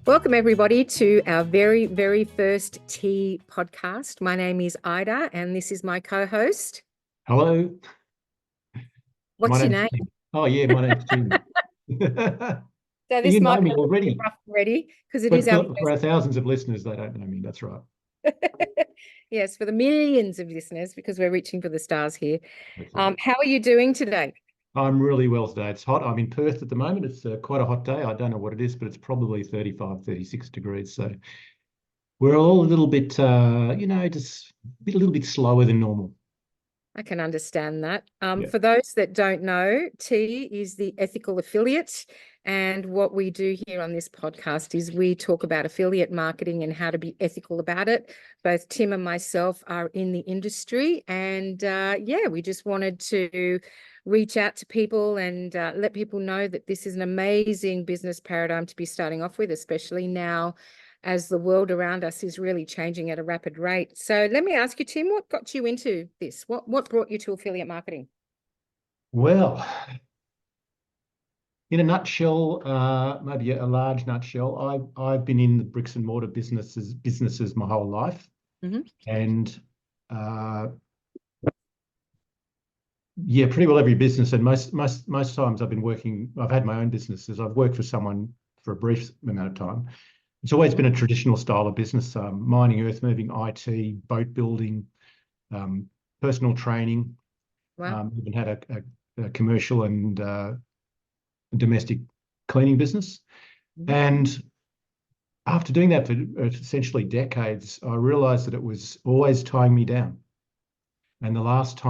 Welcome, everybody, to our very, very first Tea podcast. My name is Ida, and this is my co-host. Hello. What's your name? Tim. Oh, yeah, my name's Tim. So this You know might me be already. rough already because it But is our for our thousands of listeners, they don't know me. That's right. yes, for the millions of listeners, because we're reaching for the stars here. That's right. How are you doing today? I'm really well today. It's hot. I'm in Perth at the moment. It's quite a hot day. I don't know what it is, but it's probably 35, 36 degrees. So we're all a little bit, just a little bit slower than normal. I can understand that. Yeah. For those that don't know, T is the ethical affiliate. And what we do here on this podcast is we talk about affiliate marketing and how to be ethical about it. Both Tim and myself are in the industry. And we just wanted to reach out to people and let people know that this is an amazing business paradigm to be starting off with, especially now as the world around us is really changing at a rapid rate. So let me ask you, Tim, what got you into this? What brought you to affiliate marketing? Well, in a nutshell, maybe a large nutshell, I've been in the bricks and mortar businesses my whole life, and uh, yeah, pretty well every business. And most times I've had my own businesses. I've worked for someone for a brief amount of time. It's always been a traditional style of business: mining, earth moving, IT, boat building, personal training. Wow. Even had a commercial and domestic cleaning business. And after doing that for essentially decades, I realized that it was always tying me down. And the last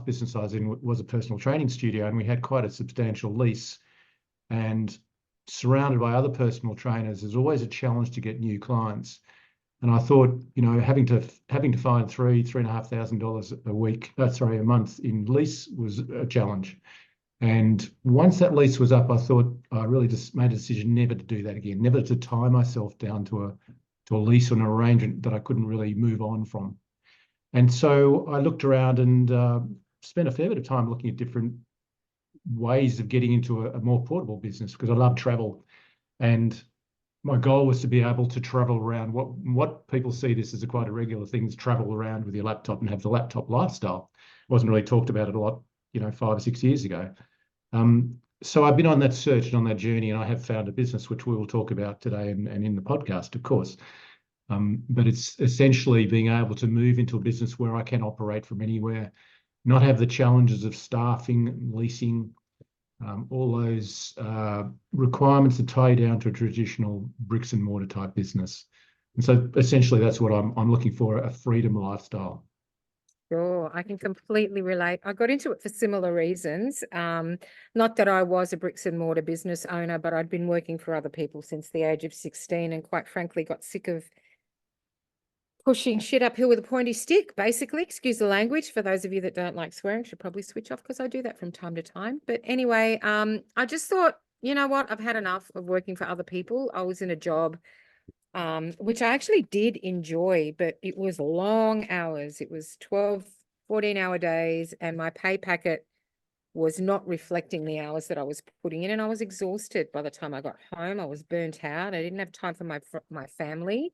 business I was in was a personal training studio, and we had quite a substantial lease. And surrounded by other personal trainers, there's always a challenge to get new clients. And I thought, having to find $3,500 a month in lease was a challenge. And once that lease was up, I thought I really just made a decision never to do that again, never to tie myself down to a lease or an arrangement that I couldn't really move on from. And so I looked around and spent a fair bit of time looking at different ways of getting into a more portable business because I love travel. And my goal was to be able to travel around what people see this as quite a regular thing, is travel around with your laptop and have the laptop lifestyle. It wasn't really talked about it a lot, 5 or 6 years ago. So I've been on that search and on that journey, and I have found a business which we will talk about today and in the podcast, of course. But it's essentially being able to move into a business where I can operate from anywhere, not have the challenges of staffing, leasing, all those requirements that tie down to a traditional bricks and mortar type business. And so essentially that's what I'm looking for, a freedom lifestyle. Sure, I can completely relate. I got into it for similar reasons. Not that I was a bricks and mortar business owner, but I'd been working for other people since the age of 16 and quite frankly got sick of pushing shit uphill with a pointy stick, basically. Excuse the language. For those of you that don't like swearing, should probably switch off because I do that from time to time. But anyway, I just thought, you know what? I've had enough of working for other people. I was in a job which I actually did enjoy, but it was long hours. It was 12, 14-hour days, and my pay packet was not reflecting the hours that I was putting in, and I was exhausted by the time I got home. I was burnt out. I didn't have time for my family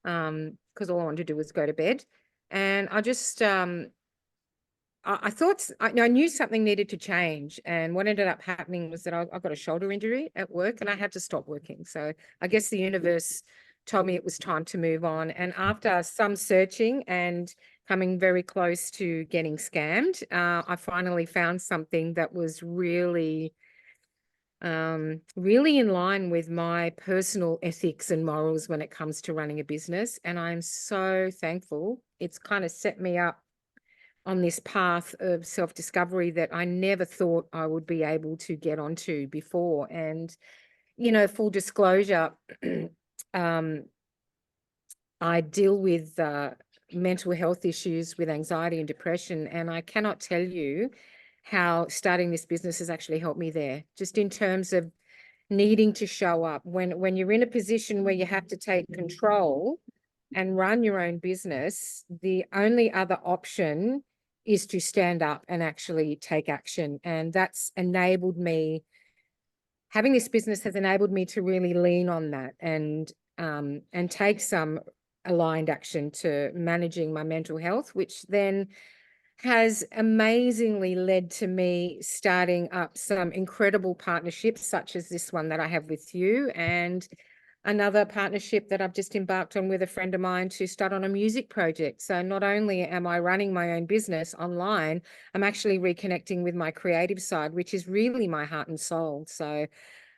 because all I wanted to do was go to bed. And I just I thought I knew something needed to change, and what ended up happening was that I got a shoulder injury at work, and I had to stop working. So I guess the universe told me it was time to move on. And after some searching and coming very close to getting scammed, I finally found something that was really in line with my personal ethics and morals when it comes to running a business. And I'm so thankful. It's kind of set me up on this path of self-discovery that I never thought I would be able to get onto before. And, full disclosure, I deal with mental health issues with anxiety and depression, and I cannot tell you how starting this business has actually helped me there, just in terms of needing to show up. When you're in a position where you have to take control and run your own business, the only other option is to stand up and actually take action. And that's enabled me having this business has enabled me to really lean on that and take some aligned action to managing my mental health, which then has amazingly led to me starting up some incredible partnerships, such as this one that I have with you, and another partnership that I've just embarked on with a friend of mine to start on a music project. So not only am I running my own business online, I'm actually reconnecting with my creative side, which is really my heart and soul. So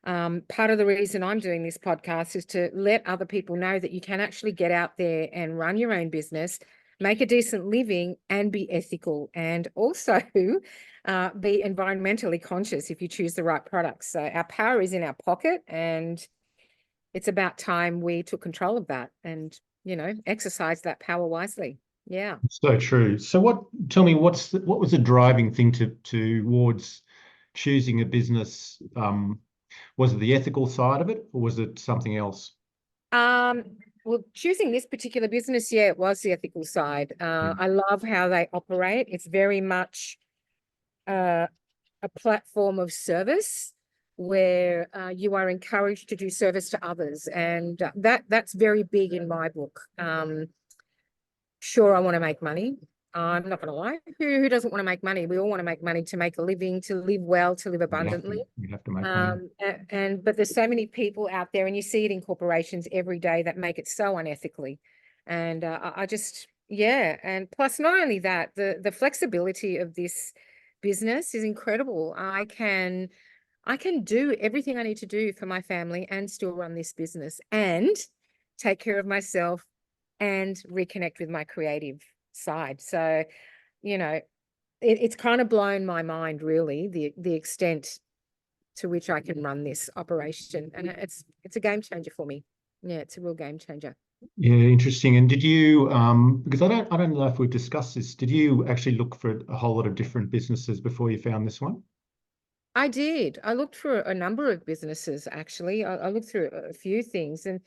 part of the reason I'm doing this podcast is to let other people know that you can actually get out there and run your own business, make a decent living, and be ethical, and also be environmentally conscious if you choose the right products. So our power is in our pocket, and it's about time we took control of that and, exercise that power wisely. Yeah. So true. So tell me, what was the driving thing towards choosing a business? Was it the ethical side of it, or was it something else? Well, choosing this particular business, yeah, it was the ethical side. I love how they operate. It's very much a platform of service where you are encouraged to do service to others, and that's very big in my book. Sure, I want to make money. I'm not going to lie. Who doesn't want to make money? We all want to make money to make a living, to live well, to live abundantly. You have to make money. But there's so many people out there, and you see it in corporations every day, that make it so unethically. And I just, yeah. And plus, not only that, the flexibility of this business is incredible. I can do everything I need to do for my family and still run this business and take care of myself and reconnect with my creative side. So, it's kind of blown my mind, really, the extent to which I can run this operation, and it's a game changer for me. Yeah, it's a real game changer. Yeah, interesting. And did you, because I don't know if we've discussed this, did you actually look for a whole lot of different businesses before you found this one? I did. I looked for a number of businesses, actually. I looked through a few things, and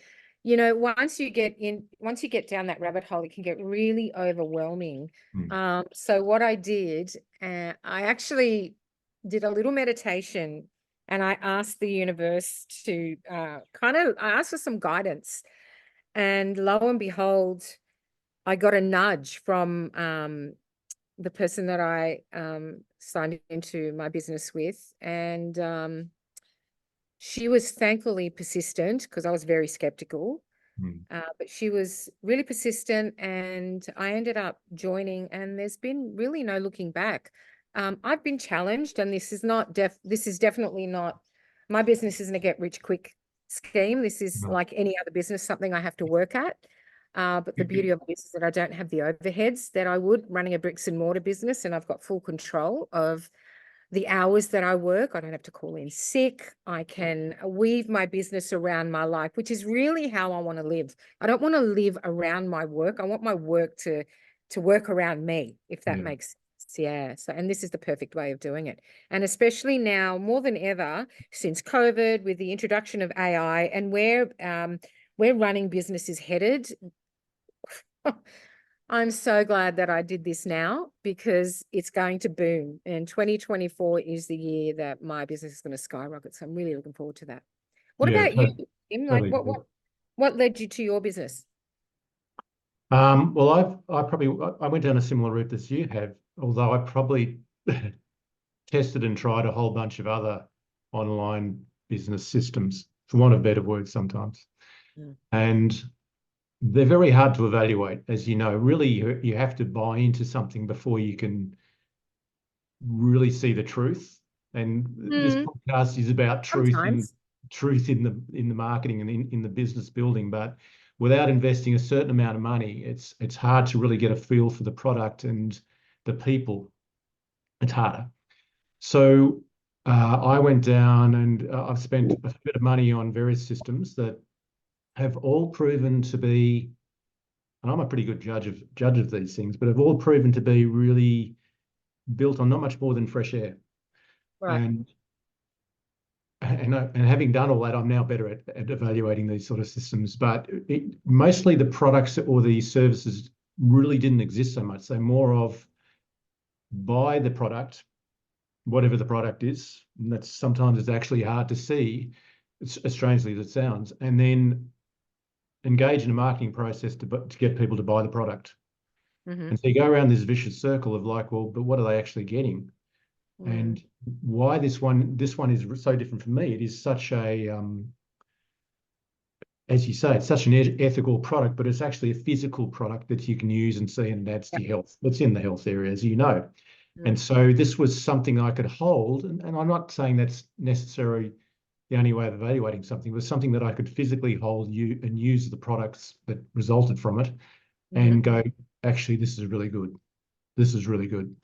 once you get down that rabbit hole, it can get really overwhelming. So what I did, I actually did a little meditation, and I asked the universe to I asked for some guidance, and lo and behold, I got a nudge from the person that I signed into my business with, and she was thankfully persistent, because I was very skeptical. But she was really persistent, and I ended up joining, and there's been really no looking back. I've been challenged, and this is definitely not, my business isn't a get rich quick scheme. This is No. like any other business, something I have to work at. But the beauty of this is that I don't have the overheads that I would running a bricks and mortar business, and I've got full control of the hours that I work. I don't have to call in sick. I can weave my business around my life, which is really how I want to live. I don't want to live around my work. I want my work to work around me, if that makes sense. Yeah. So, and this is the perfect way of doing it. And especially now, more than ever, since COVID, with the introduction of AI, and where running business is headed, I'm so glad that I did this now, because it's going to boom. And 2024 is the year that my business is going to skyrocket. So I'm really looking forward to that. What Yeah, about you, Tim? Like, totally. what led you to your business? Well, I went down a similar route as you have, although I probably tested and tried a whole bunch of other online business systems, for want of better words sometimes. And they're very hard to evaluate, as you know. Really, you have to buy into something before you can really see the truth. And this podcast is about truth in Sometimes. the marketing and in the business building. But without investing a certain amount of money, it's hard to really get a feel for the product and the people. It's harder. So I went down, and I've spent a bit of money on various systems that have all proven to be, and I'm a pretty good judge of these things, but have all proven to be really built on not much more than fresh air. Right. And having done all that, I'm now better at evaluating these sort of systems. But mostly the products or the services really didn't exist so much. So more of buy the product, whatever the product is. And that's sometimes it's actually hard to see, as strangely as it sounds, and then engage in a marketing process to get people to buy the product. Mm-hmm. And so you go around this vicious circle of like, well, but what are they actually getting? And why this one is so different for me. It is such a as you say, it's such an ethical product, but it's actually a physical product that you can use and see, and it adds to your health. It's in the health area, as you know. And so this was something I could hold, and I'm not saying that's necessarily the only way of evaluating something, but something that I could physically hold you and use the products that resulted from it and go, actually, this is really good. This is really good.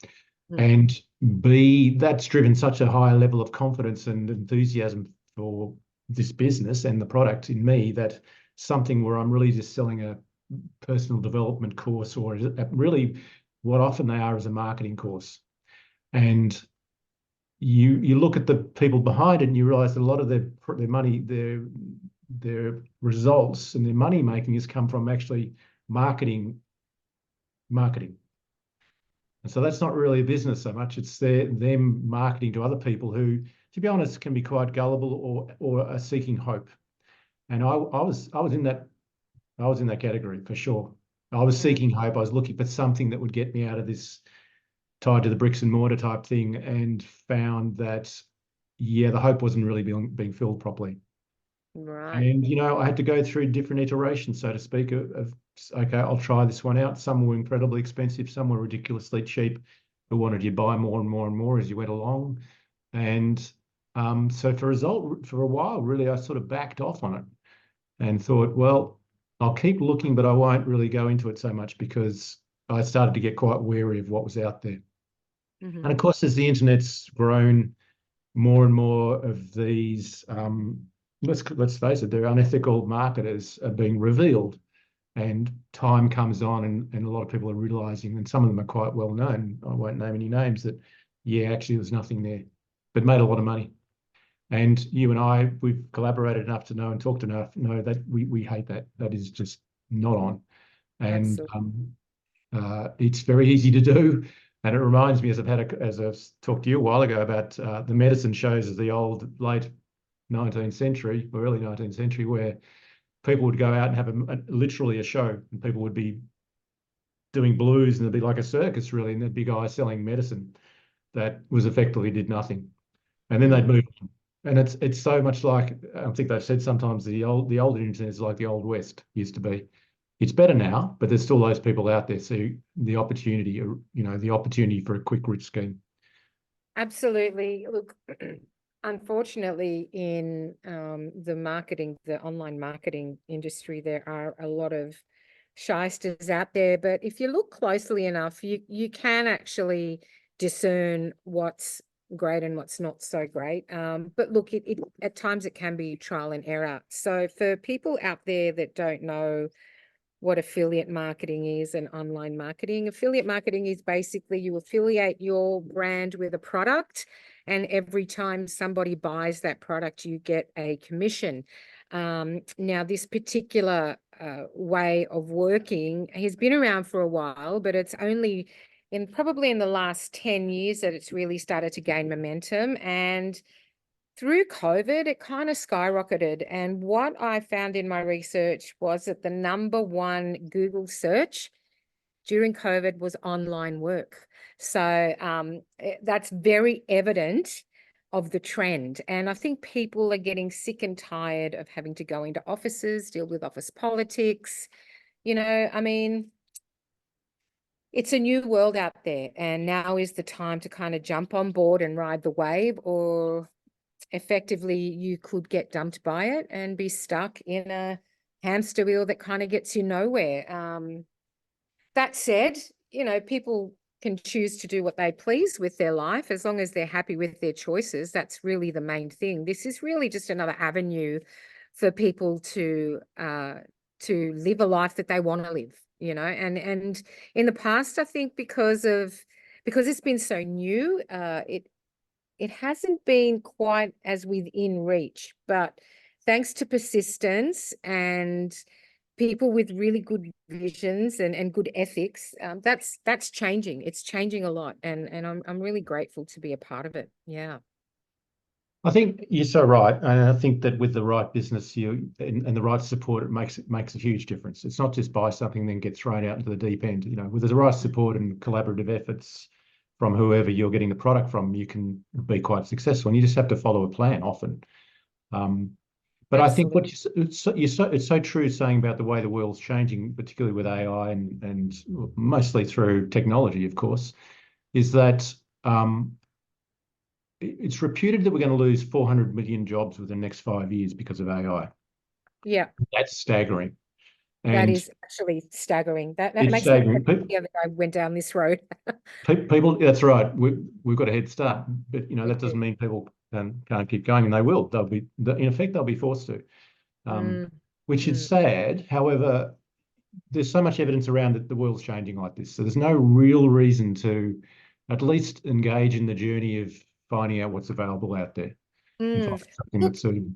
And B, that's driven such a high level of confidence and enthusiasm for this business and the product in me, that something where I'm really just selling a personal development course, or really what often they are is a marketing course. And you look at the people behind it and you realize that a lot of their money, their results and their money making has come from actually marketing. And so that's not really a business so much. It's them marketing to other people who, to be honest, can be quite gullible or are seeking hope. And I was in that category for sure. I was seeking hope. I was looking for something that would get me out of this tied to the bricks and mortar type thing, and found that, yeah, the hope wasn't really being filled properly. Right. And, I had to go through different iterations, so to speak, of okay, I'll try this one out. Some were incredibly expensive, some were ridiculously cheap, who wanted you to buy more and more and more as you went along. And so for a while, really, I sort of backed off on it and thought, well, I'll keep looking, but I won't really go into it so much, because I started to get quite wary of what was out there. And of course, as the internet's grown, more and more of these, let's face it, they're unethical marketers are being revealed, and time comes on, and a lot of people are realizing, and some of them are quite well known, I won't name any names, that, yeah, actually there's nothing there, but made a lot of money. And you and I, we've collaborated enough to know and talked enough, know that we hate that. That is just not on. And it's very easy to do. And it reminds me, as I've talked to you a while ago about the medicine shows of the old late 19th century or early 19th century, where people would go out and have literally a show, and people would be doing blues, and it'd be like a circus, really, and there'd be guys selling medicine that was effectively did nothing, and then they'd move on. And it's so much like, I think they've said sometimes the older internet is like the old west used to be. It's better now, but there's still those people out there. So the opportunity, the opportunity for a quick rich scheme. Absolutely. Look, unfortunately, in the online marketing industry, there are a lot of shysters out there. But if you look closely enough, you can actually discern what's great and what's not so great. But look, it at times it can be trial and error. So for people out there that don't know what affiliate marketing is and online marketing. Affiliate marketing is basically you affiliate your brand with a product, and every time somebody buys that product, you get a commission. Now, this particular way of working has been around for a while, but it's only probably in the last 10 years that it's really started to gain momentum. And through COVID, it kind of skyrocketed. And what I found in my research was that the #1 Google search during COVID was online work. So that's very evident of the trend. And I think people are getting sick and tired of having to go into offices, deal with office politics. I mean, it's a new world out there. And now is the time to kind of jump on board and ride the wave, or effectively you could get dumped by it and be stuck in a hamster wheel that kind of gets you nowhere. That said, people can choose to do what they please with their life as long as they're happy with their choices. That's really the main thing. This is really just another avenue for people to live a life that they want to live, and in the past, I think because it's been so new, it hasn't been quite as within reach, but thanks to persistence and people with really good visions and good ethics. That's changing. It's changing a lot, and I'm really grateful to be a part of it. Yeah. I think you're so right, and I think that with the right business, and the right support, it makes a huge difference. It's not just buy something and then get thrown out into the deep end. You know, with the right support and collaborative efforts from whoever you're getting the product from, you can be quite successful. And you just have to follow a plan often. But I think Absolutely. it's so true saying about the way the world's changing, particularly with AI and mostly through technology, of course, is that it's reputed that we're going to lose 400 million jobs within the next 5 years because of AI. Yeah. That's staggering. That And is actually staggering. That it's makes me staggering. the other I went down this road. People, that's right. We've got a head start, but We that do. doesn't mean people can't keep going, and they will. In effect, they'll be forced to, Mm, which is mm, sad. However, there's so much evidence around that the world's changing like this. So there's no real reason to at least engage in the journey of finding out what's available out there and mm. finding something Look, that's suitable.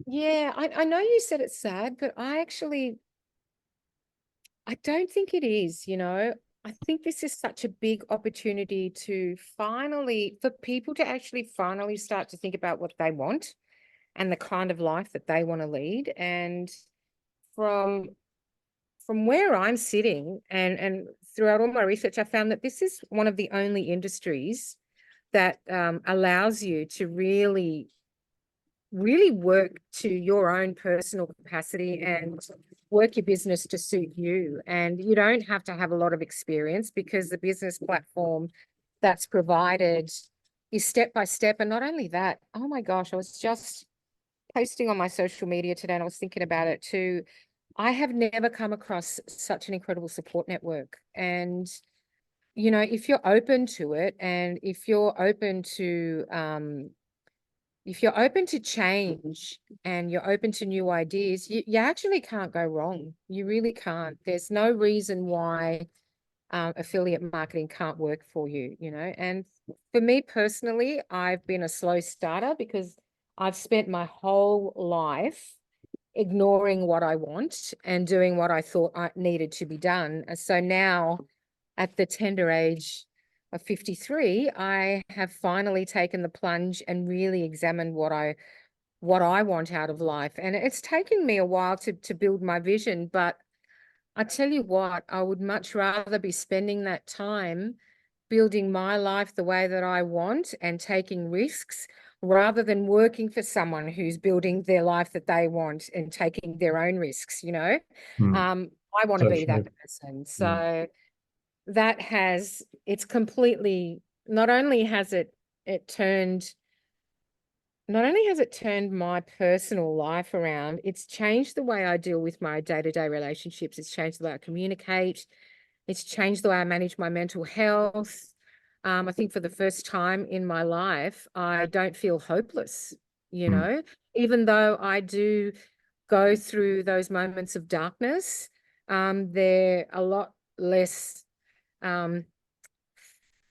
yeah, I know you said it's sad, but I don't think it is, you know. I think this is such a big opportunity for people to actually finally start to think about what they want and the kind of life that they want to lead. And from where I'm sitting and throughout all my research, I found that this is one of the only industries that allows you to really work to your own personal capacity and work your business to suit you. And you don't have to have a lot of experience because the business platform that's provided is step by step. And not only that, oh my gosh, I was just posting on my social media today and I was thinking about it too. I have never come across such an incredible support network. And, you know, if you're open to it and if you're open to change and you're open to new ideas, you actually can't go wrong. You really can't. There's no reason why affiliate marketing can't work for you, you know. And for me personally, I've been a slow starter because I've spent my whole life ignoring what I want and doing what I thought I needed to be done. And so now, at the tender age of 53, I have finally taken the plunge and really examined what I want out of life. And it's taken me a while to build my vision, but I tell you what, I would much rather be spending that time building my life the way that I want and taking risks rather than working for someone who's building their life that they want and taking their own risks, you know. Hmm. I want to So be that true. person. Yeah. So it's completely, not only has it turned not only has it turned my personal life around, it's changed the way I deal with my day-to-day relationships. It's changed the way I communicate. It's changed the way I manage my mental health. I think for the first time in my life, I don't feel hopeless, you Hmm. know, even though I do go through those moments of darkness. They're a lot less, um,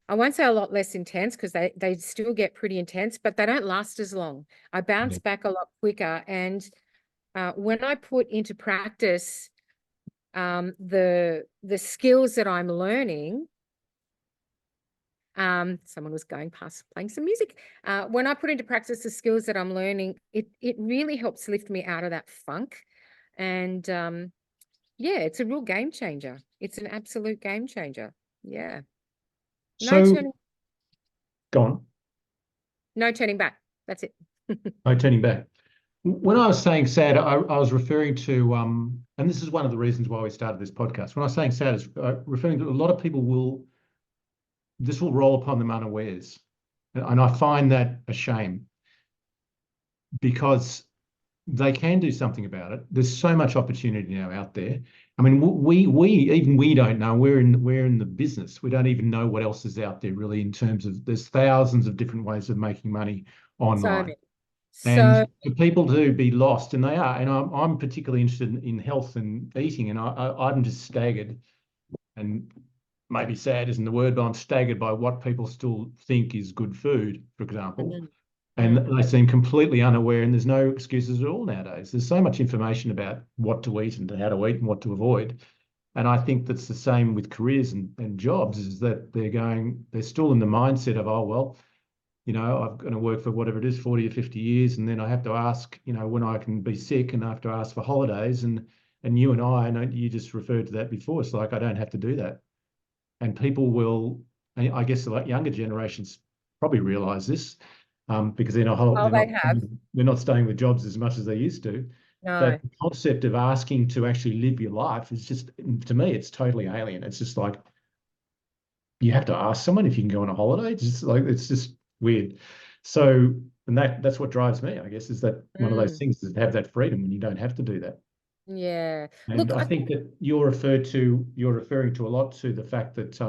I won't say a lot less intense because they still get pretty intense, but they don't last as long. I Yeah. bounce back a lot quicker. And when I put into practice the skills that I'm learning, someone was going past playing some music. When I put into practice the skills that I'm learning, it really helps lift me out of that funk. And yeah, it's a real game changer. It's an absolute game changer. Yeah. No So turning, go on. no turning back. That's it. No turning back. When I was saying sad, I was referring to, and this is one of the reasons why we started this podcast. When I was saying sad, is referring to a lot of people this will roll upon them unawares. And I find that a shame because they can do something about it. There's so much opportunity now out there. I mean, we don't know. We're in the business. We don't even know what else is out there really in terms of there's thousands of different ways of making money So online. many. And So for people to be lost, and they are, and I'm particularly interested in health and eating, and I'm just staggered, and maybe sad isn't the word, but I'm staggered by what people still think is good food, for example. mm, And they seem completely unaware, and there's no excuses at all nowadays. There's so much information about what to eat and how to eat and what to avoid. And I think that's the same with careers and jobs, is that they're still in the mindset of, oh, well, I'm going to work for whatever it is, 40 or 50 years, and then I have to ask, when I can be sick, and I have to ask for holidays. And you and I know you just referred to that before. It's like, I don't have to do that. And people will, I guess, like younger generations probably realize this, because Oh, they have. they're not staying with jobs as much as they used to. No. But the concept of asking to actually live your life is just, to me, it's totally alien. It's just like, you have to ask someone if you can go on a holiday. It's just weird. So, and that's what drives me, I guess, is that one of those things, is to have that freedom when you don't have to do that. Yeah. And Look, I think that you're referring to a lot to the fact that,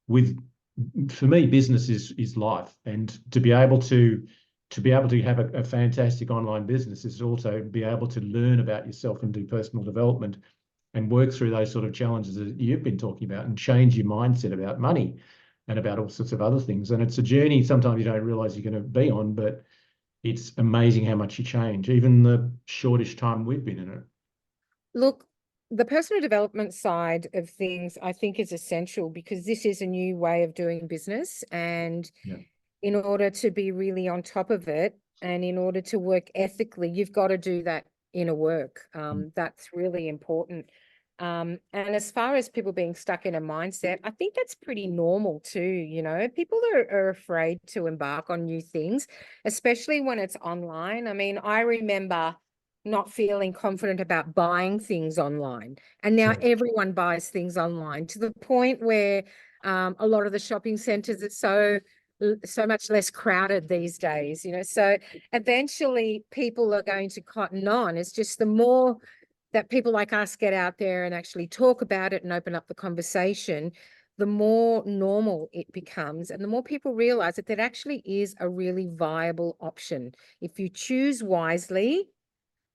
with for me, business is life, and to be able to have a fantastic online business is also be able to learn about yourself and do personal development and work through those sort of challenges that you've been talking about, and change your mindset about money and about all sorts of other things. And it's a journey sometimes you don't realize you're going to be on, but it's amazing how much you change, even the shortish time we've been in it. Look, the personal development side of things, I think, is essential because this is a new way of doing business. And Yeah. in order to be really on top of it and in order to work ethically, you've got to do that inner work. That's really important. And as far as people being stuck in a mindset, I think that's pretty normal too. People are afraid to embark on new things, especially when it's online. I mean, I remember not feeling confident about buying things online. And now Sure. everyone buys things online, to the point where a lot of the shopping centers are so much less crowded these days. So eventually people are going to cotton on. It's just the more that people like us get out there and actually talk about it and open up the conversation, the more normal it becomes, and the more people realize that that actually is a really viable option. If you choose wisely,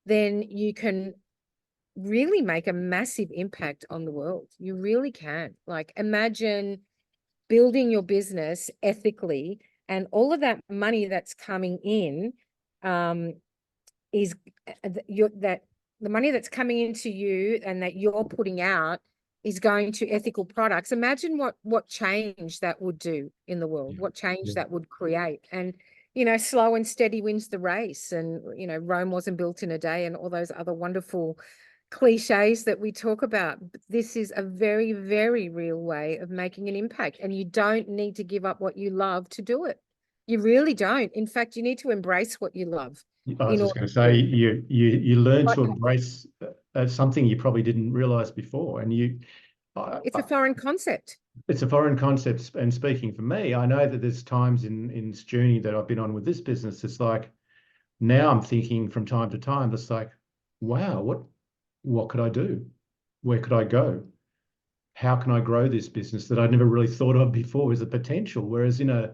then you can really make a massive impact on the world. You really can. Like, imagine building your business ethically, and all of that money that's coming in is that the money that's coming into you and that you're putting out is going to ethical products. Imagine what change that would do in the world, Yeah. what change Yeah. that would create. And slow and steady wins the race. And Rome wasn't built in a day, and all those other wonderful cliches that we talk about. This is a very, very real way of making an impact, and you don't need to give up what you love to do it. You really don't. In fact, you need to embrace what you love I was in just order going to say, to. you learn Like, to embrace something you probably didn't realize before, and it's a foreign concept. it's a foreign concept. And speaking for me, I know that there's times in this journey that I've been on with this business. It's like, now I'm thinking from time to time, it's like, wow, what could I do? Where could I go? How can I grow this business that I'd never really thought of before as a potential? Whereas I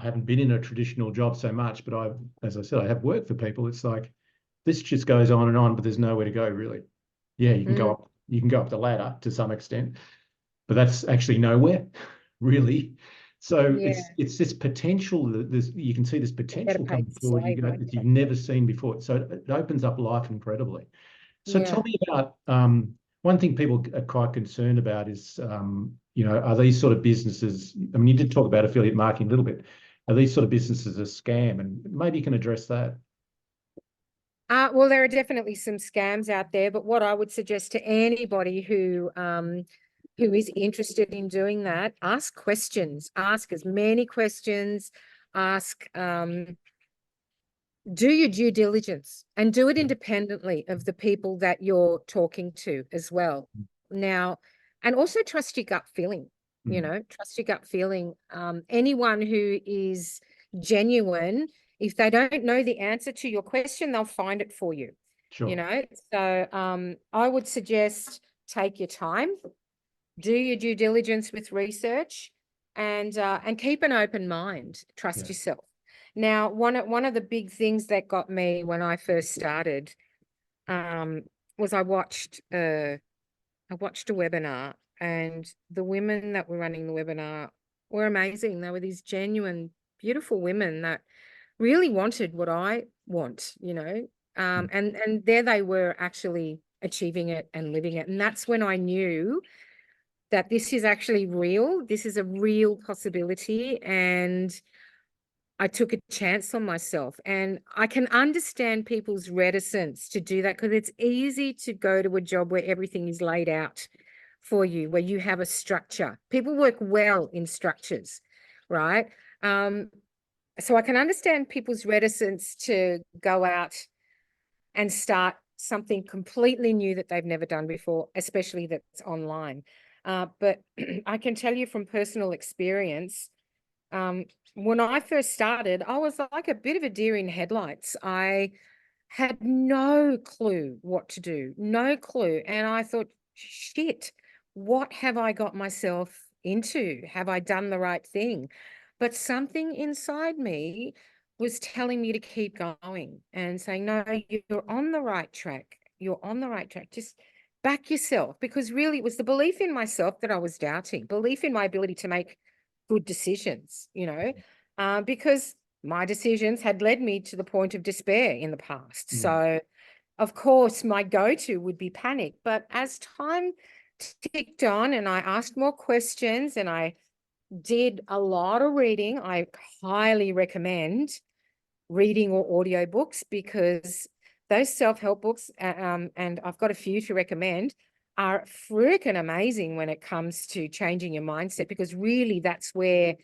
haven't been in a traditional job so much, but as I said, I have worked for people. It's like, this just goes on and on, but there's nowhere to go really. Yeah, you can go up the ladder to some extent, but that's actually nowhere, really. So Yeah, it's this potential that you can see this better potential paid coming forward slave that labor. you've never seen before. So it opens up life incredibly. So tell Yeah. me about, one thing people are quite concerned about is, are these sort of businesses? I mean, you did talk about affiliate marketing a little bit. Are these sort of businesses a scam? And maybe you can address that. Well, there are definitely some scams out there, but what I would suggest to anybody who is interested in doing that, ask questions, ask as many questions, ask, do your due diligence, and do it independently of the people that you're talking to as well. Now, and also trust your gut feeling, trust your gut feeling. Anyone who is genuine, if they don't know the answer to your question, they'll find it for you, Sure. So I would suggest take your time, do your due diligence with research, and keep an open mind. Trust Yeah. yourself. Now, one of the big things that got me when I first started was I watched a webinar, and the women that were running the webinar were amazing. They were these genuine, beautiful women that really wanted what I want, you know, and there they were actually achieving it and living it. And that's when I knew that this is actually real. This is a real possibility. And I took a chance on myself. And I can understand people's reticence to do that because it's easy to go to a job where everything is laid out for you, where you have a structure. People work well in structures, right? So I can understand people's reticence to go out and start something completely new that they've never done before, especially that's online. But I can tell you from personal experience, when I first started, I was like a bit of a deer in headlights. I had no clue what to do, no clue. And I thought, shit, what have I got myself into? Have I done the right thing? But something inside me was telling me to keep going and saying, no, you're on the right track. You're on the right track. Just back yourself, because really it was the belief in myself that I was doubting, belief in my ability to make good decisions, you know, because my decisions had led me to the point of despair in the past. So, of course, my go-to would be panic. But as time ticked on and I asked more questions and I did a lot of reading, I highly recommend reading or audio books, because those self-help books, and I've got a few to recommend, are freaking amazing when it comes to changing your mindset, because really that's where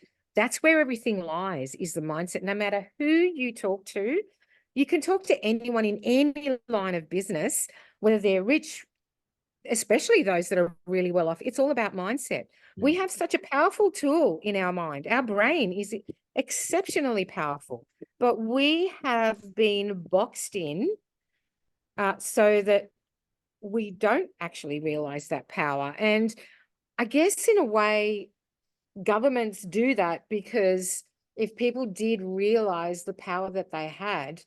everything lies, is the mindset. No matter who you talk to, you can talk to anyone in any line of business, whether they're rich, especially those that are really well off. It's all about mindset. We have such a powerful tool in our mind. Our brain is exceptionally powerful, but we have been boxed in so that we don't actually realize that power. And I guess in a way, governments do that, because if people did realize the power that they had,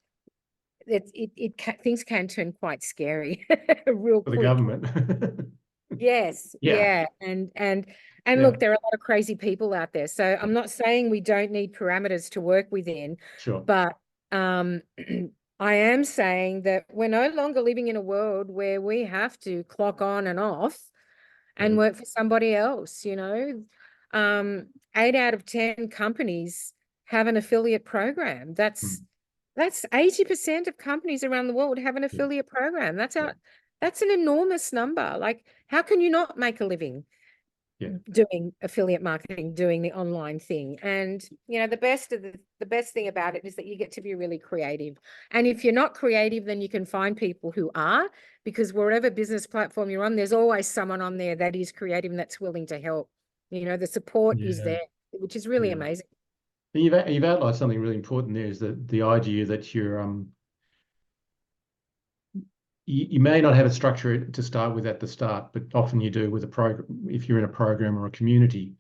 things can turn quite scary real For the quick. government. Yes, Yeah. and Yeah, look, there are a lot of crazy people out there. So I'm not saying we don't need parameters to work within, sure. but I am saying that we're no longer living in a world where we have to clock on and off and Yeah. work for somebody else, you know. 8 out of 10 companies have an affiliate program. That's 80% of companies around the world have an Yeah. affiliate program. Yeah. That's an enormous number. Like, how can you not make a living Yeah. doing affiliate marketing, doing the online thing? And you know, the best thing about it is that you get to be really creative. And if you're not creative, then you can find people who are, because wherever business platform you're on, there's always someone on there that is creative and that's willing to help. You know, the support is Yeah. there, which is really Yeah. amazing. And you've outlined something really important there, is that the idea that you may not have a structure to start with at the start, but often you do with a program, if you're in a program or a community.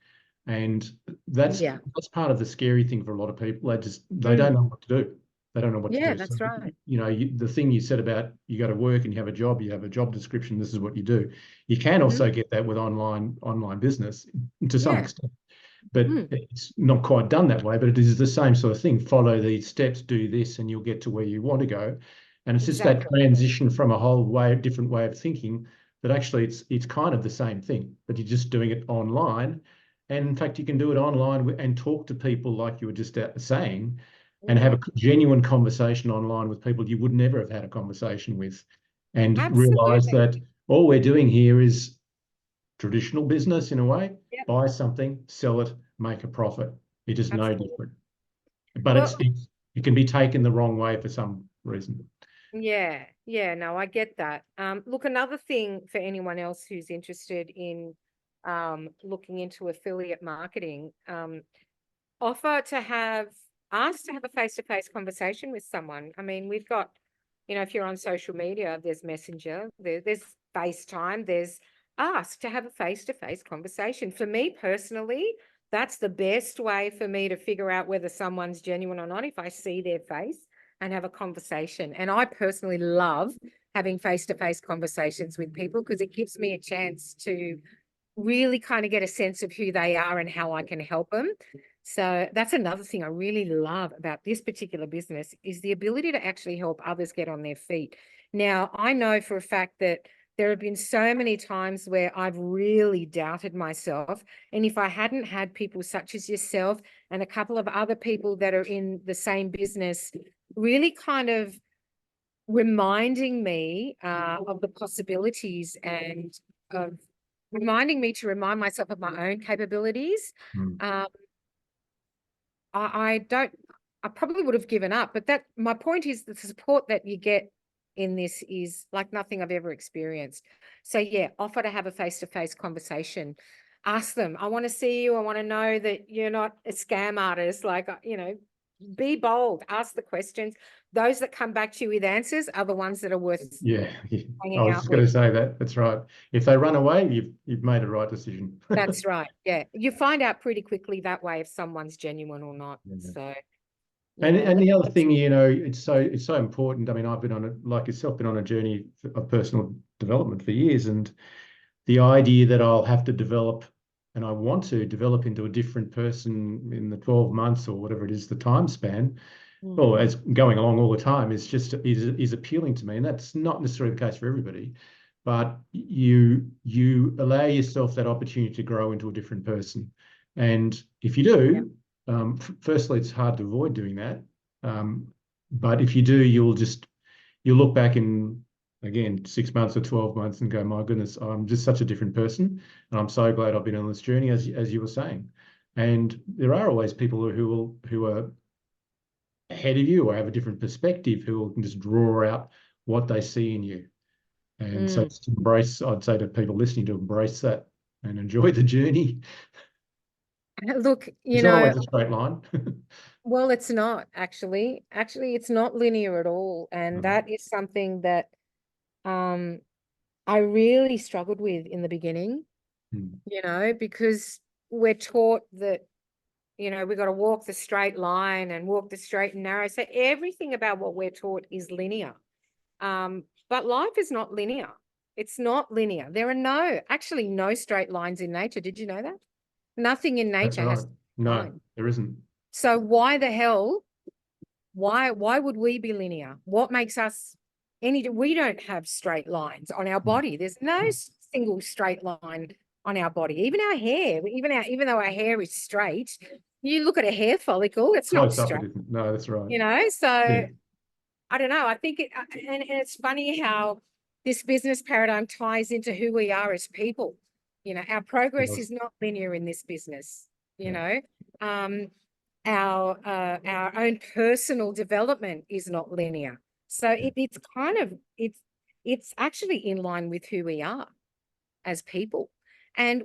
And that's Yeah. part of the scary thing for a lot of people. They don't Mm. know what to do. They don't know what to Yeah, do. So, that's right. you know, the thing you said about you go to work and you have a job description, this is what you do. You can also get that with online business to some Yeah. extent, but it's not quite done that way. But it is the same sort of thing. Follow these steps, do this, and you'll get to where you want to go. And it's just that Exactly. transition from a different way of thinking, that actually it's kind of the same thing, but you're just doing it online. And in fact, you can do it online and talk to people like you were just saying, and have a genuine conversation online with people you would never have had a conversation with, and realize Absolutely. that all we're doing here is traditional business in a way. Yep. Buy something, sell it, make a profit. It is no Absolutely. different. But Well, it can be taken the wrong way for some reason. yeah, no, I get that. Look, another thing for anyone else who's interested in looking into affiliate marketing, offer to have ask to have a face-to-face conversation with someone. I mean, we've got, you know, if you're on social media, there's Messenger, there's FaceTime, there's ask to have a face-to-face conversation. For me personally, that's the best way for me to figure out whether someone's genuine or not, if I see their face and have a conversation. And I personally love having face-to-face conversations with people, because it gives me a chance to really kind of get a sense of who they are and how I can help them. So that's another thing I really love about this particular business is the ability to actually help others get on their feet. Now, I know for a fact that there have been so many times where I've really doubted myself. And if I hadn't had people such as yourself and a couple of other people that are in the same business, really kind of reminding me of the possibilities and of reminding me to remind myself of my own capabilities. Um, I probably would have given up, but my point is the support that you get in this is like nothing I've ever experienced. So yeah, offer to have a face-to-face conversation. Ask them, I want to see you. I want to know that you're not a scam artist. Like, be bold, ask the questions. Those that come back to you with answers are the ones that are worth Yeah, I hanging was out just going with. to say that. That's right. If they run away, you've made a right decision. That's right. Yeah. You find out pretty quickly that way if someone's genuine or not. Yeah. So, And the other thing, it's so important. I mean, I've been like yourself, been on a journey of personal development for years, and the idea that I'll have to develop, and I want to develop into a different person in the 12 months or whatever it is, the time span, or as going along all the time, is appealing to me, and that's not necessarily the case for everybody. But you allow yourself that opportunity to grow into a different person, and if you do, firstly, it's hard to avoid doing that. But if you do, you'll look back in again 6 months or 12 months and go, my goodness, I'm just such a different person, and I'm so glad I've been on this journey, as you were saying. And there are always people who are ahead of you or have a different perspective who will just draw out what they see in you. And so to embrace, I'd say to people listening, to embrace that and enjoy the journey. Look, It's not always a straight line. well, it's not actually. Actually, it's not linear at all. And that is something that I really struggled with in the beginning, because we're taught that, we've got to walk the straight line and walk the straight and narrow. So everything about what we're taught is linear. But life is not linear. It's not linear. There are actually no straight lines in nature. Did you know that? Nothing in nature That's has right. a No, line. there isn't. So why the hell? Why would we be linear? What makes us we don't have straight lines on our body. There's no single straight line on our body. Even our hair, even though our hair is straight, you look at a hair follicle, it's not Close up, straight. it isn't. No, that's right. So Yeah. I don't know. I think and it's funny how this business paradigm ties into who we are as people. Our progress is not linear in this business. Our own personal development is not linear. So it's actually in line with who we are as people. And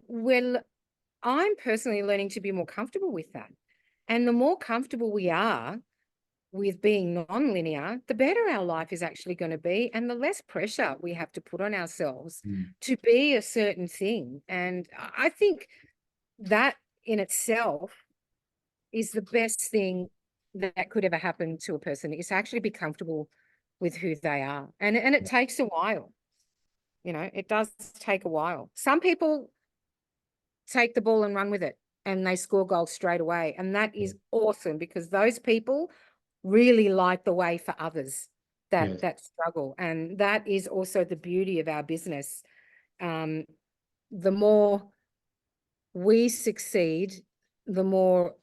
I'm personally learning to be more comfortable with that. And the more comfortable we are with being non-linear, the better our life is actually going to be, and the less pressure we have to put on ourselves to be a certain thing. And I think that in itself is the best thing that could ever happen to a person, is to actually be comfortable with who they are. And it takes a while. It does take a while. Some people take the ball and run with it and they score goals straight away. And that is awesome, because those people really light the way for others that struggle. And that is also the beauty of our business. The more we succeed, the more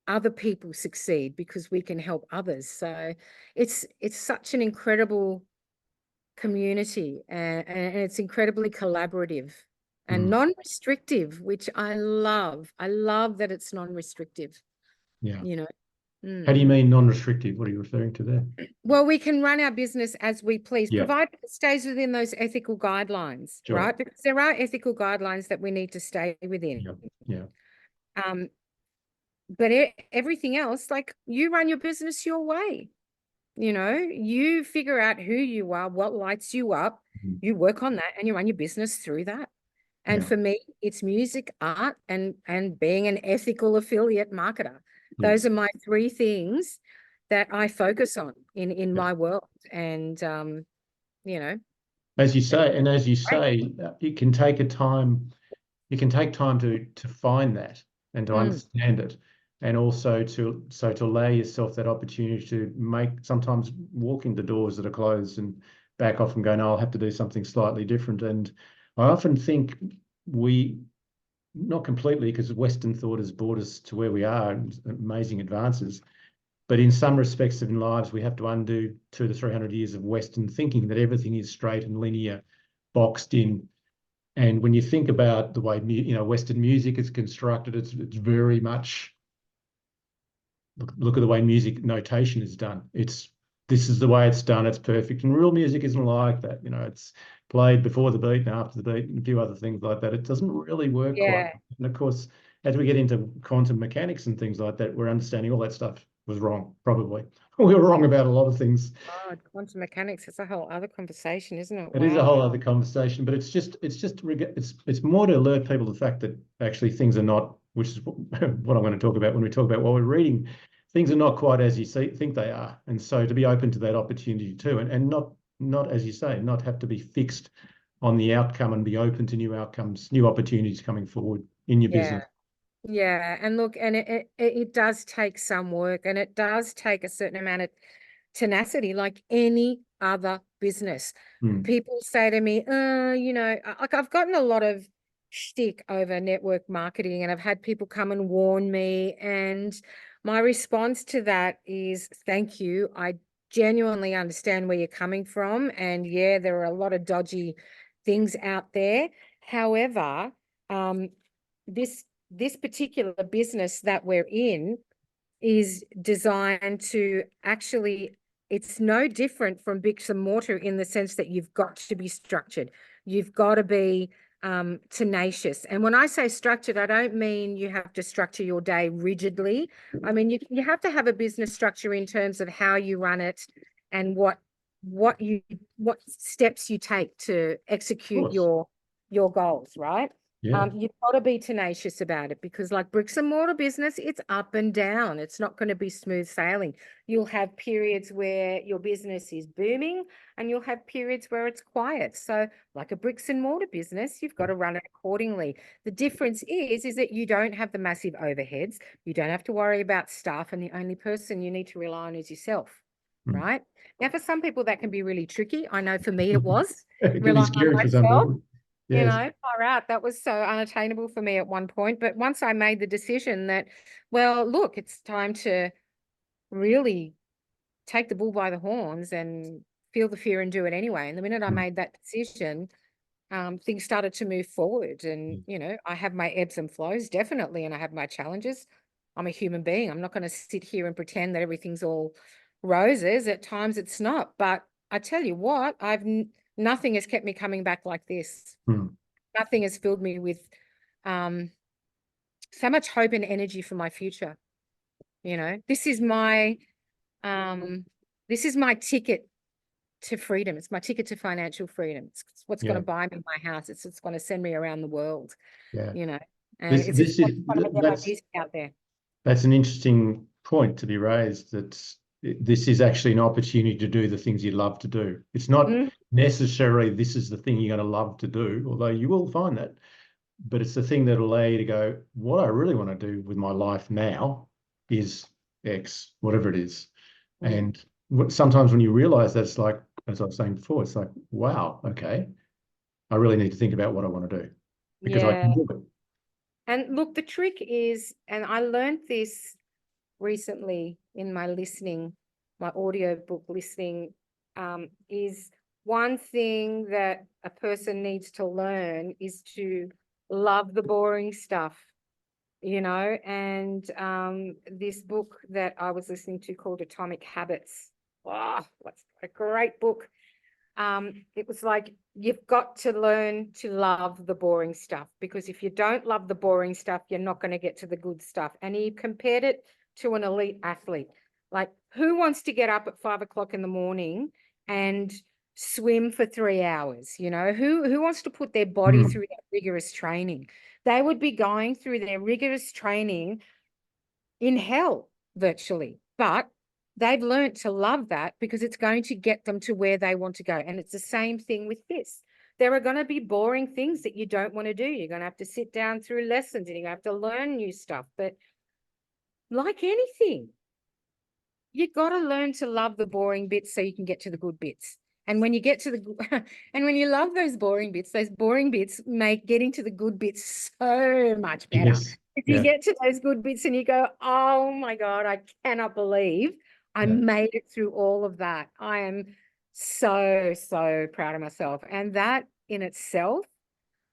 other people succeed, because we can help others. So it's such an incredible community, and it's incredibly collaborative and non-restrictive, which I love. I love that it's non-restrictive. Yeah. How do you mean non-restrictive? What are you referring to there? Well, we can run our business as we please, Yeah. provided it stays within those ethical guidelines, Sure. right? Because there are ethical guidelines that we need to stay within. Yeah. But everything else, like, you run your business your way. You figure out who you are, what lights you up, you work on that, and you run your business through that. And for me, it's music, art, and being an ethical affiliate marketer. Those are my three things that I focus on in my world. And as you say, it can take time to find that and to understand it. and also to allow yourself that opportunity to sometimes walk into doors that are closed and back off and go, no, I'll have to do something slightly different. And I often think not completely, because Western thought has brought us to where we are, amazing advances. But in some respects in lives, we have to undo 200 to 300 years of Western thinking that everything is straight and linear, boxed in. And when you think about the way Western music is constructed, it's very much look at the way music notation is done. This is the way it's done. It's perfect. And real music isn't like that. It's played before the beat and after the beat and a few other things like that. It doesn't really work quite. And of course, as we get into quantum mechanics and things like that, we're understanding all that stuff was wrong, probably. We were wrong about a lot of things. God, quantum mechanics is a whole other conversation, isn't it? It is a whole other conversation, but it's more to alert people to the fact that actually things are not, which is what I'm going to talk about when we talk about what we're reading. Things are not quite as you think they are, and so to be open to that opportunity too, and not as you say, not have to be fixed on the outcome, and be open to new outcomes, new opportunities coming forward in your business. Yeah, and look, and it does take some work, and it does take a certain amount of tenacity, like any other business. People say to me, like I've gotten a lot of shtick over network marketing, and I've had people come and warn me, and my response to that is thank you. I genuinely understand where you're coming from, and yeah, there are a lot of dodgy things out there. However, this particular business that we're in is designed to actually, it's no different from bricks and mortar in the sense that you've got to be structured. You've got to be tenacious. And when I say structured, I don't mean you have to structure your day rigidly. I mean, you have to have a business structure in terms of how you run it and what steps you take to execute your goals, right? Yeah. You've got to be tenacious about it, because like bricks and mortar business, it's up and down. It's not going to be smooth sailing. You'll have periods where your business is booming and you'll have periods where it's quiet. So like a bricks and mortar business, you've got to run it accordingly. The difference is that you don't have the massive overheads. You don't have to worry about staff, and the only person you need to rely on is yourself. Right? Now, for some people that can be really tricky. I know for me it was. It can be scary for some people. Yes. Far out. That was so unattainable for me at one point. But once I made the decision that, well, look, it's time to really take the bull by the horns and feel the fear and do it anyway. And the minute I made that decision, things started to move forward. And, I have my ebbs and flows, definitely, and I have my challenges. I'm a human being. I'm not going to sit here and pretend that everything's all roses. At times it's not. But I tell you what, nothing has kept me coming back like this. Nothing has filled me with so much hope and energy for my future. This is my ticket to freedom. It's my ticket to financial freedom. It's what's going to buy me my house. It's going to send me around the world. And it's just going to get my music out there. That's an interesting point to be raised, that this is actually an opportunity to do the things you love to do. It's not necessarily this is the thing you're going to love to do, although you will find that, but it's the thing that will allow you to go, what I really want to do with my life now is X, whatever it is. And sometimes when you realize that, it's like, as I was saying before, it's like, wow, okay, I really need to think about what I want to do, because I can do it. And look, the trick is, and I learned this recently in my audio book listening, is one thing that a person needs to learn is to love the boring stuff, and this book that I was listening to called Atomic Habits. Oh, what's a great book. It was like, you've got to learn to love the boring stuff, because if you don't love the boring stuff, you're not going to get to the good stuff. And he compared it to an elite athlete. Like, who wants to get up at 5 o'clock in the morning and swim for 3 hours? Who wants to put their body through that rigorous training? They would be going through their rigorous training in hell virtually, but they've learned to love that because it's going to get them to where they want to go. And it's the same thing with this. There are going to be boring things that you don't want to do. You're going to have to sit down through lessons and you have to learn new stuff. But like anything, you got to learn to love the boring bits so you can get to the good bits. And when you get to the and when you love those boring bits make getting to the good bits so much better. Yes. If you Yeah. get to those good bits and you go, oh my God, I cannot believe I Yeah. made it through all of that. I am so, so proud of myself. And that in itself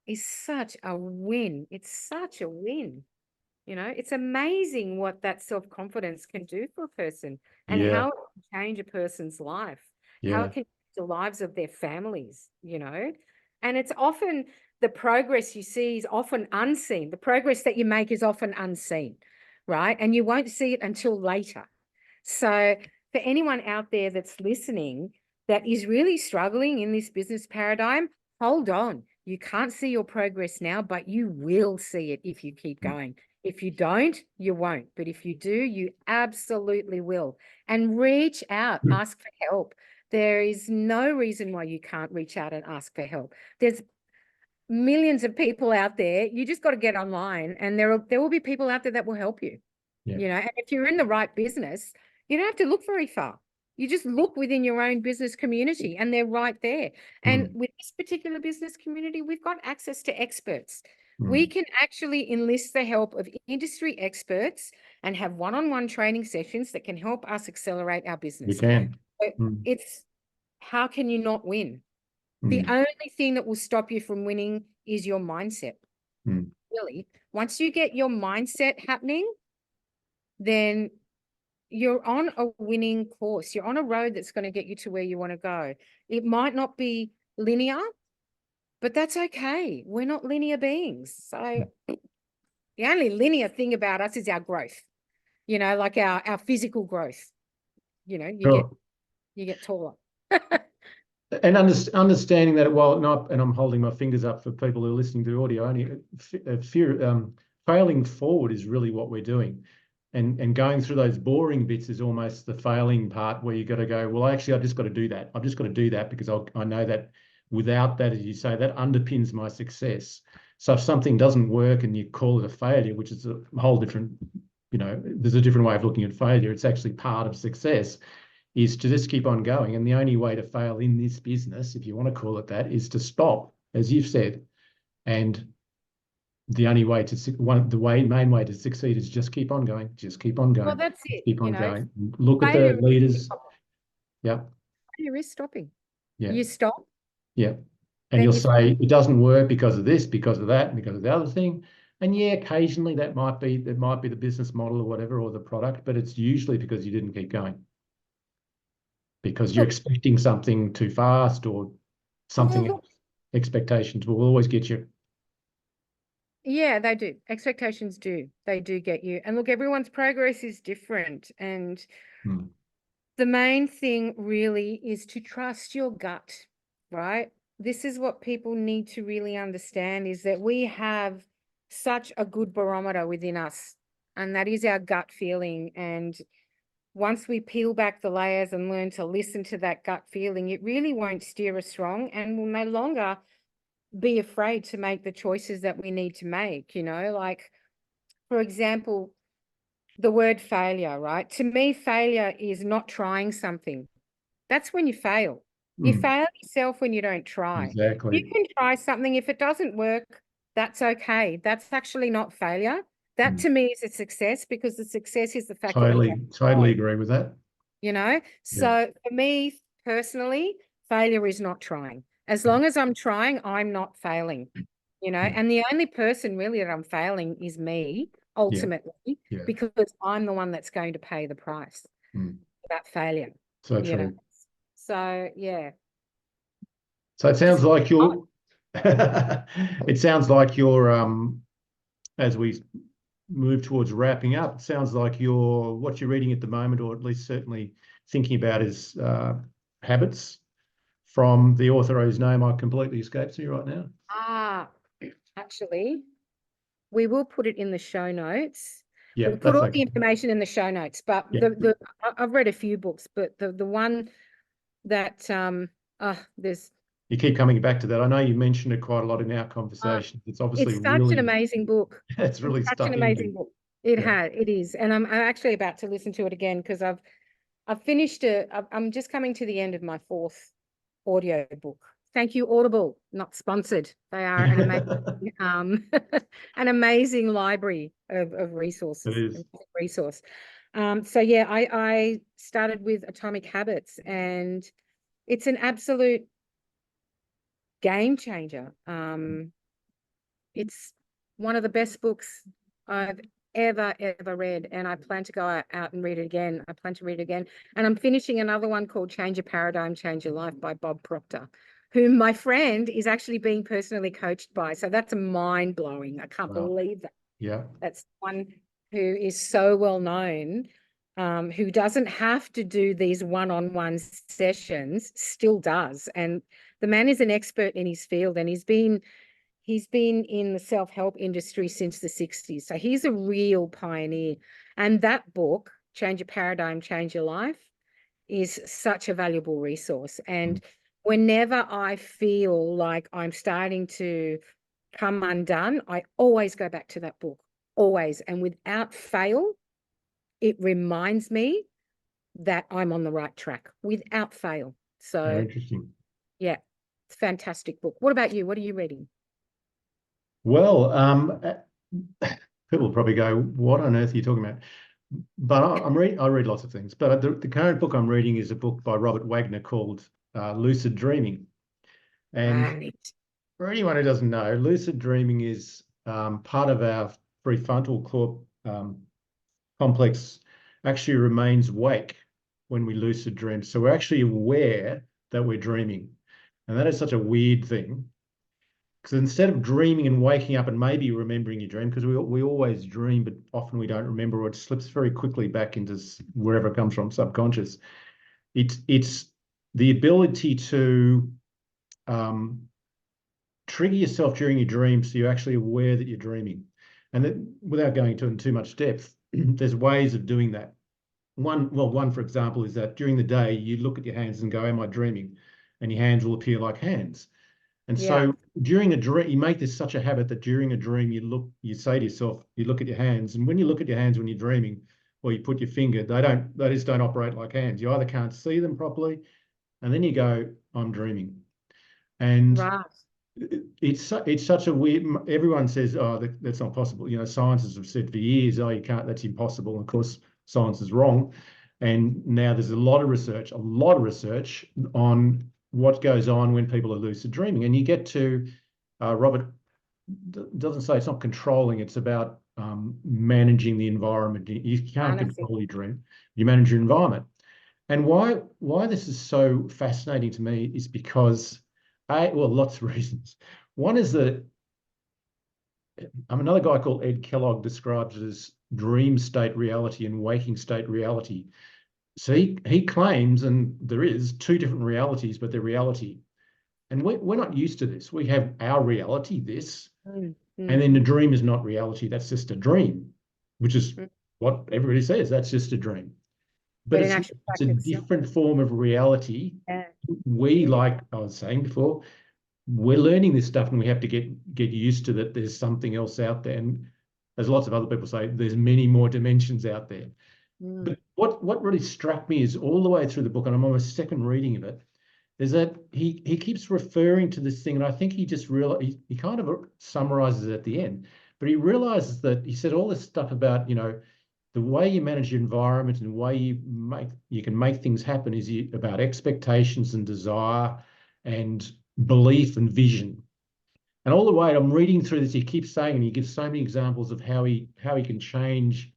is such a win. It's such a win. You know, it's amazing what that self-confidence can do for a person and Yeah. how it can change a person's life, how Yeah. it can change the lives of their families, you know. And it's often the progress you see is often unseen. The progress that you make is often unseen, right? And you won't see it until later. So for anyone out there that's listening that is really struggling in this business paradigm, hold on. You can't see your progress now, but you will see it if you keep going. If you don't, you won't. But if you do, you absolutely will. And reach out, ask for help. There is no reason why you can't reach out and ask for help. There's millions of people out there. You just got to get online, and there will be people out there that will help you. Yeah. You know, and if you're in the right business, you don't have to look very far. You just look within your own business community and they're right there. And with this particular business community, we've got access to experts. We can actually enlist the help of industry experts and have one-on-one training sessions that can help us accelerate our We business. can. So it's how can you not win? The only thing that will stop you from winning is your mindset. Really, once you get your mindset happening, then you're on a winning course. You're on a road that's going to get you to where you want to go. It might not be linear, but that's okay. We're not linear beings. So the only linear thing about us is our growth, you know, like our physical growth. You know, Sure. you get taller. And understanding that while not, and I'm holding my fingers up for people who are listening to audio only, failing forward is really what we're doing. And going through those boring bits is almost the failing part where you got to go, well, actually, I've just got to do that. I've just got to do that because I know that without that, as you say, that underpins my success. So if something doesn't work and you call it a failure, which is a whole different, you know, there's a different way of looking at failure. It's actually part of success, is to just keep on going. And the only way to fail in this business, if you want to call it that, is to stop, as you've said. And the only way main way to succeed is just keep on going, just keep on going. Well, that's it. Keep on You know, going. Look at the failure leaders. Yeah. is stopping. Yeah. You stop. Yeah. And Then you'll you say it doesn't work because of this, because of that, and because of the other thing. And yeah, occasionally that might be the business model or whatever, or the product, but it's usually because you didn't keep going. Because you're expecting something too fast or something else. Expectations will always get you. Yeah, they do. Expectations do. They do get you. And look, everyone's progress is different. And the main thing really is to trust your gut, right? This is what people need to really understand, is that we have such a good barometer within us, and that is our gut feeling. And once we peel back the layers and learn to listen to that gut feeling, it really won't steer us wrong, and we'll no longer be afraid to make the choices that we need to make, you know, like, for example, the word failure, right? To me, failure is not trying something. That's when you fail. You fail yourself when you don't try. Exactly. You can try something. If it doesn't work, that's okay. That's actually not failure. That to me is a success, because the success is the fact that we Totally agree with that. you know. So for me personally, failure is not trying. As long as I'm trying, I'm not failing, you know. And the only person really that I'm failing is me, ultimately, because I'm the one that's going to pay the price for that failure. So you know. true. So yeah. So it sounds like you're it sounds like you're as we move towards wrapping up, it sounds like what you're reading at the moment, or at least certainly thinking about, is Habits, from the author whose name completely escapes me right now. Actually, we will put it in the show notes. Yeah, We'll put all okay. the information in the show notes, but I've read a few books, but the one that there's You keep coming back to that. I know you mentioned it quite a lot in our conversation. It's obviously it's such an really amazing book. it's really Such an stuck in amazing me. book. It is. And I'm actually about to listen to it again because I've finished I'm just coming to the end of my 4th audio book. Thank you, Audible, not sponsored. They are an amazing, an amazing library of resources. It is. Resource. So yeah, I started with Atomic Habits, and it's an absolute game changer. It's one of the best books I've ever read, and I plan to go out and read it again. I plan to read it again. And I'm finishing another one called Change Your Paradigm, Change Your Life by Bob Proctor, whom my friend is actually being personally coached by. So that's mind-blowing. I can't believe that. Yeah. That's one who is so well known, who doesn't have to do these one-on-one sessions, still does. And the man is an expert in his field, and he's been in the self-help industry since the 60s. So he's a real pioneer. And that book, Change Your Paradigm, Change Your Life, is such a valuable resource. And whenever I feel like I'm starting to come undone, I always go back to that book, always. And without fail, it reminds me that I'm on the right track, without fail. So Very interesting. yeah, it's a fantastic book. What about you? What are you reading? Well, people will probably go, "What on earth are you talking about?" But I read lots of things. But the current book I'm reading is a book by Robert Wagner called Lucid Dreaming. And Right. for anyone who doesn't know, lucid dreaming is part of our prefrontal complex actually remains awake when we lucid dream. So we're actually aware that we're dreaming. And that is such a weird thing. Because instead of dreaming and waking up and maybe remembering your dream, because we always dream, but often we don't remember, or it slips very quickly back into wherever it comes from, subconscious. It's the ability to trigger yourself during your dream so you're actually aware that you're dreaming. And that, without going into it in too much depth, there's ways of doing that. One, for example, is that during the day, you look at your hands and go, am I dreaming? And your hands will appear like hands. And so during a dream, you make this such a habit that during a dream, you say to yourself, you look at your hands. And when you look at your hands when you're dreaming, or you put your finger, they just don't operate like hands. You either can't see them properly, and then you go, I'm dreaming. And Right. it's such a weird, everyone says, oh, that's not possible. You know, scientists have said for years, oh, you can't, that's impossible. And of course, science is wrong. And now there's a lot of research on what goes on when people are lucid dreaming. And you get to, Robert doesn't say it's not controlling, it's about managing the environment. You can't control your dream, you manage your environment. And why this is so fascinating to me is because, lots of reasons. One is that another guy called Ed Kellogg describes it as dream state reality and waking state reality. So he claims, and there is 2 different realities, but they're reality. And we're not used to this. We have our reality, this, and then the dream is not reality. That's just a dream, which is what everybody says. That's just a dream. But it's a different form of reality. Like I was saying before, we're learning this stuff and we have to get used to that there's something else out there. And as lots of other people say, there's many more dimensions out there. But what really struck me is all the way through the book, and I'm on my second reading of it, is that he keeps referring to this thing, and I think he just realized, he kind of summarizes it at the end, but he realizes that he said all this stuff about, you know, the way you manage your environment and the way you can make things happen is about expectations and desire and belief and vision. And all the way I'm reading through this, he keeps saying, and he gives so many examples of how he can change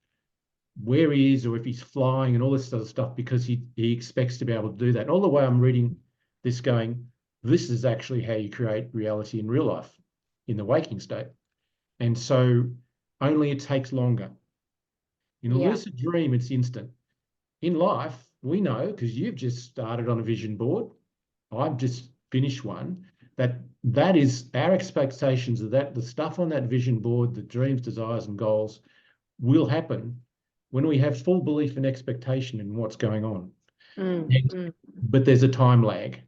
where he is or if he's flying and all this sort of stuff because he expects to be able to do that. And all the way I'm reading this going, this is actually how you create reality in real life, in the waking state. And so only it takes longer. In a lucid dream, it's instant. In life, we know, because you've just started on a vision board, I've just finished one, that is our expectations of that, the stuff on that vision board, the dreams, desires, and goals will happen when we have full belief and expectation in what's going on. But there's a time lag.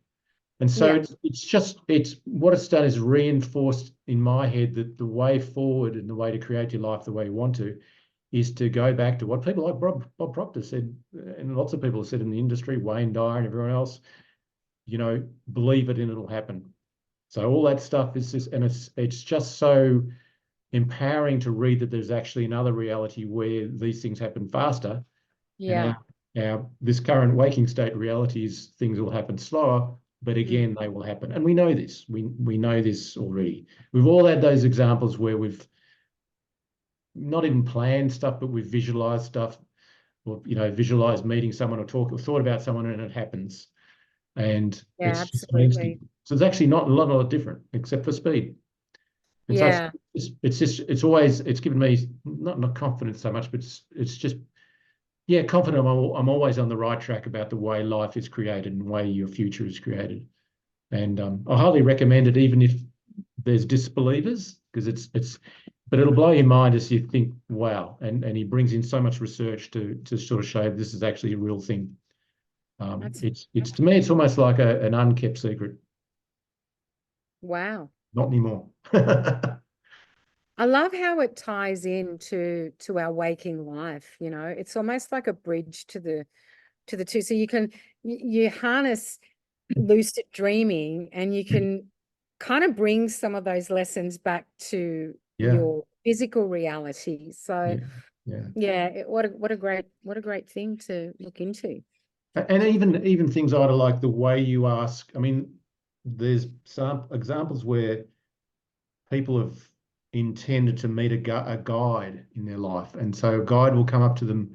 And so it's what it's done is reinforced in my head that the way forward and the way to create your life the way you want to is to go back to what people like Bob Proctor said, and lots of people have said in the industry, Wayne Dyer and everyone else, believe it and it'll happen. So all that stuff is just, and it's just so empowering to read that there's actually another reality where these things happen faster. Yeah. And this current waking state reality is things will happen slower, but again, they will happen. And we know this. We know this already. We've all had those examples where we've not even planned stuff, but we've visualized stuff, or visualized meeting someone or thought about someone, and it happens. And Yeah, it's just absolutely. so it's actually not a lot different, except for speed. And Yeah. so it's given me not confidence so much, but it's just, yeah, confident I'm always on the right track about the way life is created and the way your future is created. And I highly recommend it, even if there's disbelievers, because but it'll blow your mind as you think, wow. And he brings in so much research to sort of show this is actually a real thing. It's to me, it's almost like an unkept secret. Wow. Not anymore. I love how it ties into our waking life. It's almost like a bridge to the two. So you harness lucid dreaming, and you can kind of bring some of those lessons back to Yeah, your physical reality. So yeah. what a great thing to look into. And even things either like the way you ask. I mean, there's some examples where people have intended to meet a guide in their life, and so a guide will come up to them,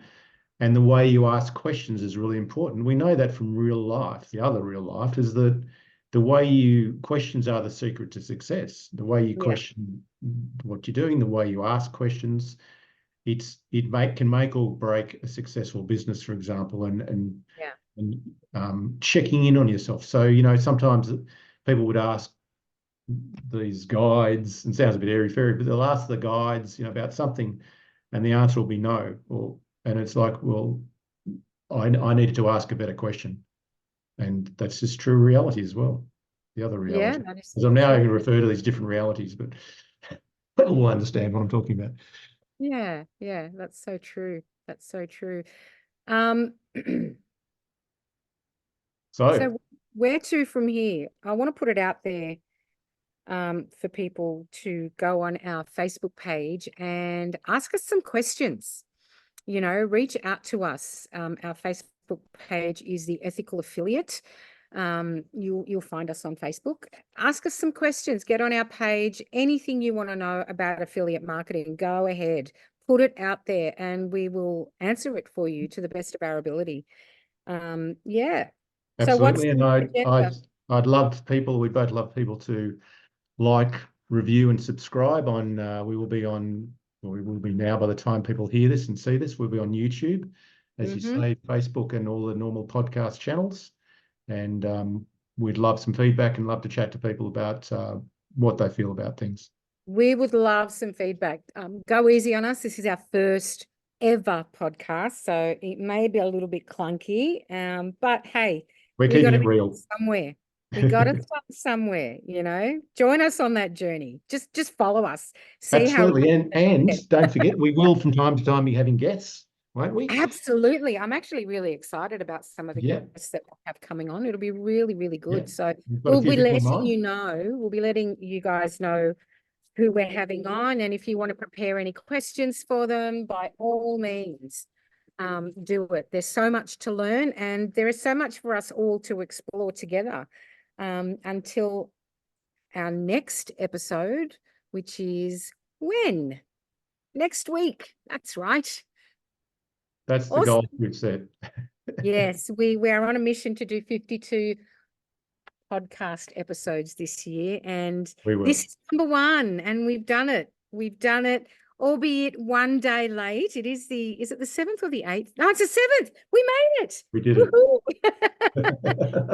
and the way you ask questions is really important. We know that from real life. The other real life is that the way questions are the secret to success. The way you question what you're doing, the way you ask questions, can make or break a successful business, for example, and checking in on yourself. So sometimes people would ask these guides, and sounds a bit airy fairy, but they'll ask the guides about something, and the answer will be no, and it's like, well, I needed to ask a better question, and that's just true reality as well. The other reality, That is because I'm now true. going to refer to these different realities, but people will understand what I'm talking about. Yeah, that's so true. That's so true. Um, So so where to from here? I want to put it out there for people to go on our Facebook page and ask us some questions. Reach out to us. Our Facebook page is the Ethical Affiliate. You'll find us on Facebook. Ask us some questions. Get on our page. Anything you want to know about affiliate marketing, go ahead. Put it out there, and we will answer it for you to the best of our ability. Yeah. So what's absolutely, and the agenda? we'd both love people to like, review, and subscribe we will be now, by the time people hear this and see this, we'll be on YouTube, as you say, Facebook, and all the normal podcast channels. And we'd love some feedback and love to chat to people about what they feel about things. We would love some feedback. Go easy on us. This is our first ever podcast, so it may be a little bit clunky, but hey, We're we got keeping to it be real. somewhere. We got to start somewhere. Join us on that journey. Just follow us. See Absolutely, how. and don't forget, we will from time to time be having guests, won't we? Absolutely. I'm actually really excited about some of the guests that we'll have coming on. It'll be really, really good. So we'll be letting we'll be letting you guys know who we're having on. And if you want to prepare any questions for them, by all means, do it. There's so much to learn, and there is so much for us all to explore together until our next episode, which is when? Next week. That's right. That's the goal we've set. Yes, we are on a mission to do 52 podcast episodes this year, and this is number 1, and we've done it. Albeit one day late. Is it the 7th or the 8th? No, it's the 7th. We made it. We did it.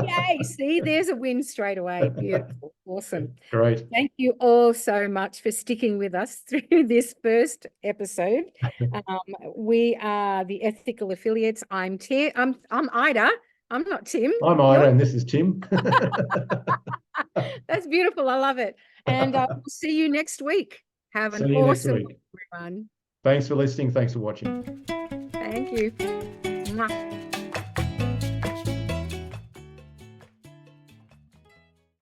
Yay. See, there's a win straight away. Beautiful. Awesome. Great. Thank you all so much for sticking with us through this first episode. We are the Ethical Affiliates. I'm Ida. I'm not Tim. I'm Ida, and this is Tim. That's beautiful. I love it. And we'll see you next week. Have an awesome week, everyone. Thanks for listening. Thanks for watching. Thank you. Mwah.